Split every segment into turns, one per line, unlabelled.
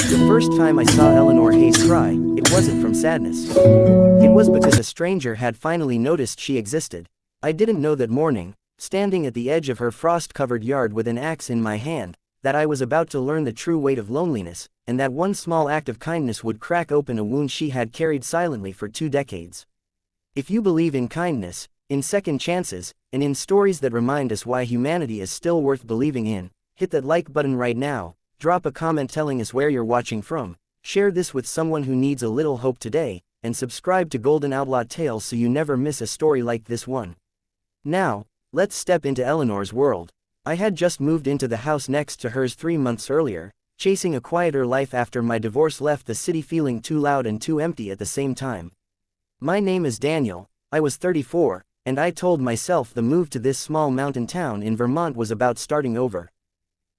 The first time I saw Eleanor Hayes cry, it wasn't from sadness. It was because a stranger had finally noticed she existed. I didn't know that morning, standing at the edge of her frost-covered yard with an axe in my hand, that I was about to learn the true weight of loneliness, and that one small act of kindness would crack open a wound she had carried silently for 2 decades. If you believe in kindness, in second chances, and in stories that remind us why humanity is still worth believing in, hit that like button right now, drop a comment telling us where you're watching from, share this with someone who needs a little hope today, and subscribe to Golden Outlaw Tales so you never miss a story like this one. Now, let's step into Eleanor's world. I had just moved into the house next to hers 3 months earlier, chasing a quieter life after my divorce left the city feeling too loud and too empty at the same time. My name is Daniel, I was 34, and I told myself the move to this small mountain town in Vermont was about starting over.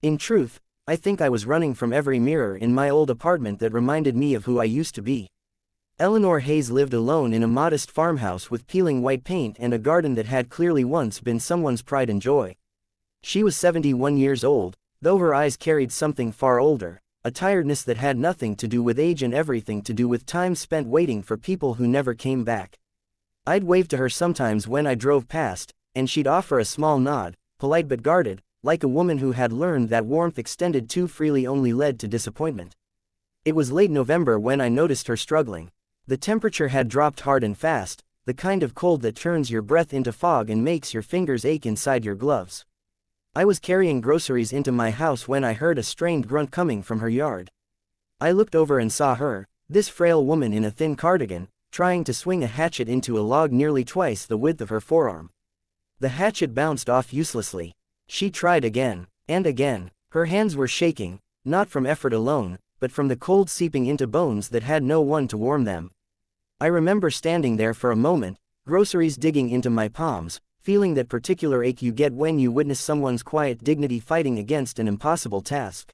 In truth, I think I was running from every mirror in my old apartment that reminded me of who I used to be. Eleanor Hayes lived alone in a modest farmhouse with peeling white paint and a garden that had clearly once been someone's pride and joy. She was 71 years old, though her eyes carried something far older, a tiredness that had nothing to do with age and everything to do with time spent waiting for people who never came back. I'd wave to her sometimes when I drove past, and she'd offer a small nod, polite but guarded, like a woman who had learned that warmth extended too freely only led to disappointment. It was late November when I noticed her struggling. The temperature had dropped hard and fast, the kind of cold that turns your breath into fog and makes your fingers ache inside your gloves. I was carrying groceries into my house when I heard a strained grunt coming from her yard. I looked over and saw her, this frail woman in a thin cardigan, trying to swing a hatchet into a log nearly twice the width of her forearm. The hatchet bounced off uselessly. She tried again, and again. Her hands were shaking, not from effort alone, but from the cold seeping into bones that had no one to warm them. I remember standing there for a moment, groceries digging into my palms, feeling that particular ache you get when you witness someone's quiet dignity fighting against an impossible task.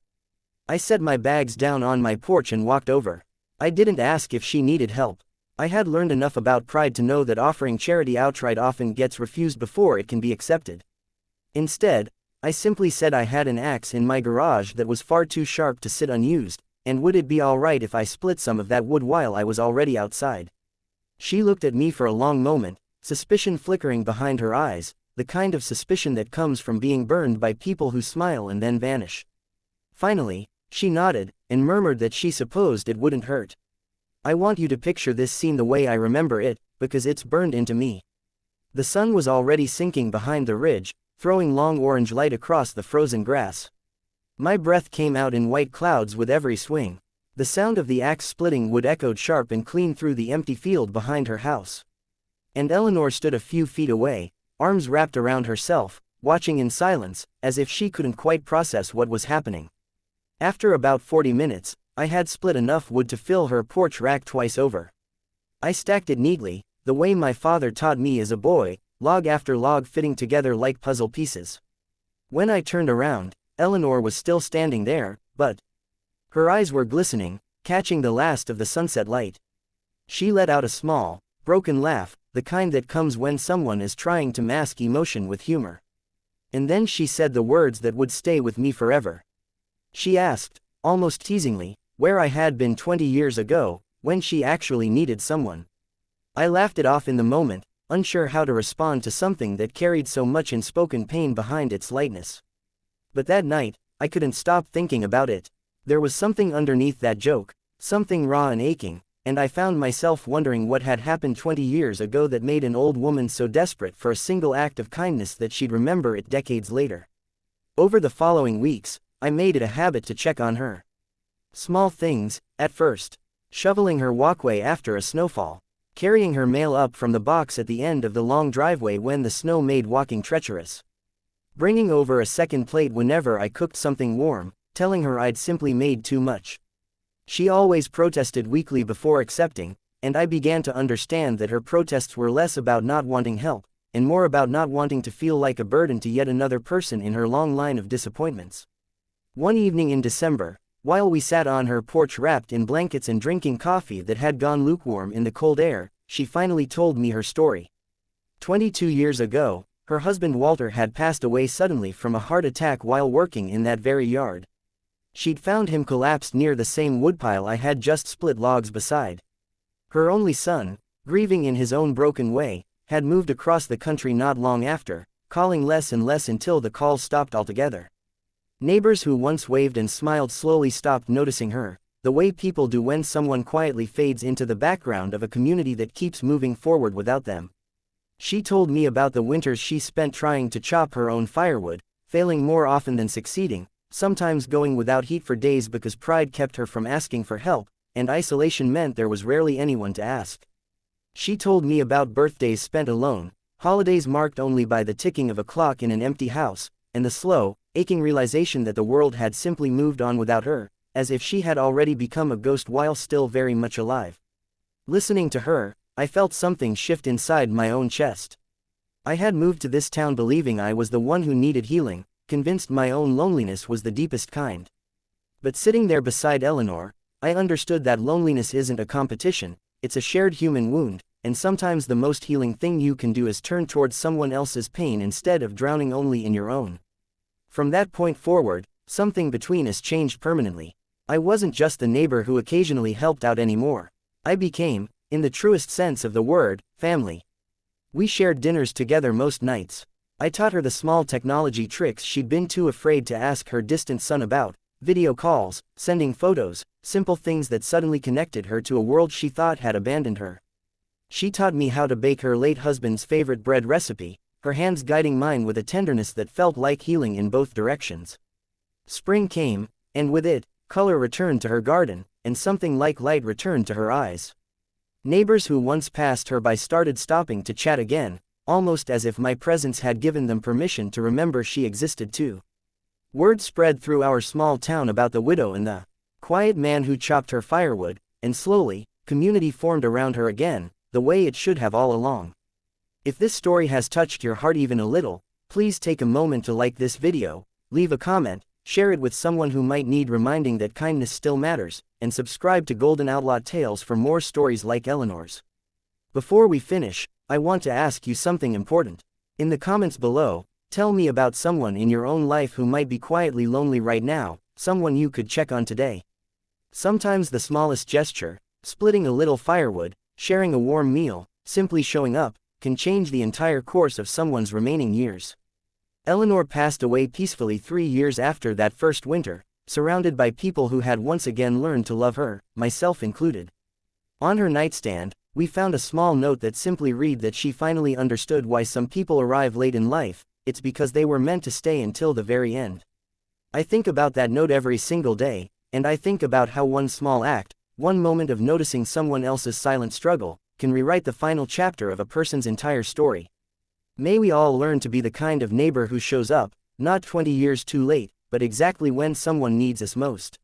I set my bags down on my porch and walked over. I didn't ask if she needed help. I had learned enough about pride to know that offering charity outright often gets refused before it can be accepted. Instead, I simply said I had an axe in my garage that was far too sharp to sit unused, and would it be alright if I split some of that wood while I was already outside? She looked at me for a long moment, suspicion flickering behind her eyes, the kind of suspicion that comes from being burned by people who smile and then vanish. Finally, she nodded, and murmured that she supposed it wouldn't hurt. I want you to picture this scene the way I remember it, because it's burned into me. The sun was already sinking behind the ridge, throwing long orange light across the frozen grass. My breath came out in white clouds with every swing. The sound of the axe splitting wood echoed sharp and clean through the empty field behind her house. And Eleanor stood a few feet away, arms wrapped around herself, watching in silence, as if she couldn't quite process what was happening. After about 40 minutes, I had split enough wood to fill her porch rack twice over. I stacked it neatly, the way my father taught me as a boy, log after log fitting together like puzzle pieces. When I turned around, Eleanor was still standing there, but her eyes were glistening, catching the last of the sunset light. She let out a small, broken laugh, the kind that comes when someone is trying to mask emotion with humor. And then she said the words that would stay with me forever. She asked, almost teasingly, where I had been 20 years ago, when she actually needed someone. I laughed it off in the moment, unsure how to respond to something that carried so much unspoken pain behind its lightness. But that night, I couldn't stop thinking about it. There was something underneath that joke, something raw and aching, and I found myself wondering what had happened 20 years ago that made an old woman so desperate for a single act of kindness that she'd remember it decades later. Over the following weeks, I made it a habit to check on her. Small things, at first. Shoveling her walkway after a snowfall. Carrying her mail up from the box at the end of the long driveway when the snow made walking treacherous. Bringing over a second plate whenever I cooked something warm, telling her I'd simply made too much. She always protested weakly before accepting, and I began to understand that her protests were less about not wanting help, and more about not wanting to feel like a burden to yet another person in her long line of disappointments. One evening in December, while we sat on her porch wrapped in blankets and drinking coffee that had gone lukewarm in the cold air, she finally told me her story. 22 years ago, her husband Walter had passed away suddenly from a heart attack while working in that very yard. She'd found him collapsed near the same woodpile I had just split logs beside. Her only son, grieving in his own broken way, had moved across the country not long after, calling less and less until the calls stopped altogether. Neighbors who once waved and smiled slowly stopped noticing her, the way people do when someone quietly fades into the background of a community that keeps moving forward without them. She told me about the winters she spent trying to chop her own firewood, failing more often than succeeding, sometimes going without heat for days because pride kept her from asking for help, and isolation meant there was rarely anyone to ask. She told me about birthdays spent alone, holidays marked only by the ticking of a clock in an empty house, and the slow, aching realization that the world had simply moved on without her, as if she had already become a ghost while still very much alive. Listening to her, I felt something shift inside my own chest. I had moved to this town believing I was the one who needed healing, convinced my own loneliness was the deepest kind. But sitting there beside Eleanor, I understood that loneliness isn't a competition, it's a shared human wound, and sometimes the most healing thing you can do is turn towards someone else's pain instead of drowning only in your own. From that point forward, something between us changed permanently. I wasn't just the neighbor who occasionally helped out anymore. I became, in the truest sense of the word, family. We shared dinners together most nights. I taught her the small technology tricks she'd been too afraid to ask her distant son about, video calls, sending photos, simple things that suddenly connected her to a world she thought had abandoned her. She taught me how to bake her late husband's favorite bread recipe, her hands guiding mine with a tenderness that felt like healing in both directions. Spring came, and with it, color returned to her garden, and something like light returned to her eyes. Neighbors who once passed her by started stopping to chat again, almost as if my presence had given them permission to remember she existed too. Word spread through our small town about the widow and the quiet man who chopped her firewood, and slowly, community formed around her again, the way it should have all along. If this story has touched your heart even a little, please take a moment to like this video, leave a comment, share it with someone who might need reminding that kindness still matters, and subscribe to Golden Outlaw Tales for more stories like Eleanor's. Before we finish, I want to ask you something important. In the comments below, tell me about someone in your own life who might be quietly lonely right now, someone you could check on today. Sometimes the smallest gesture, splitting a little firewood, sharing a warm meal, simply showing up, can change the entire course of someone's remaining years. Eleanor passed away peacefully 3 years after that first winter, surrounded by people who had once again learned to love her, myself included. On her nightstand, we found a small note that simply read that she finally understood why some people arrive late in life, it's because they were meant to stay until the very end. I think about that note every single day, and I think about how one small act, one moment of noticing someone else's silent struggle, can rewrite the final chapter of a person's entire story. May we all learn to be the kind of neighbor who shows up, not 20 years too late, but exactly when someone needs us most.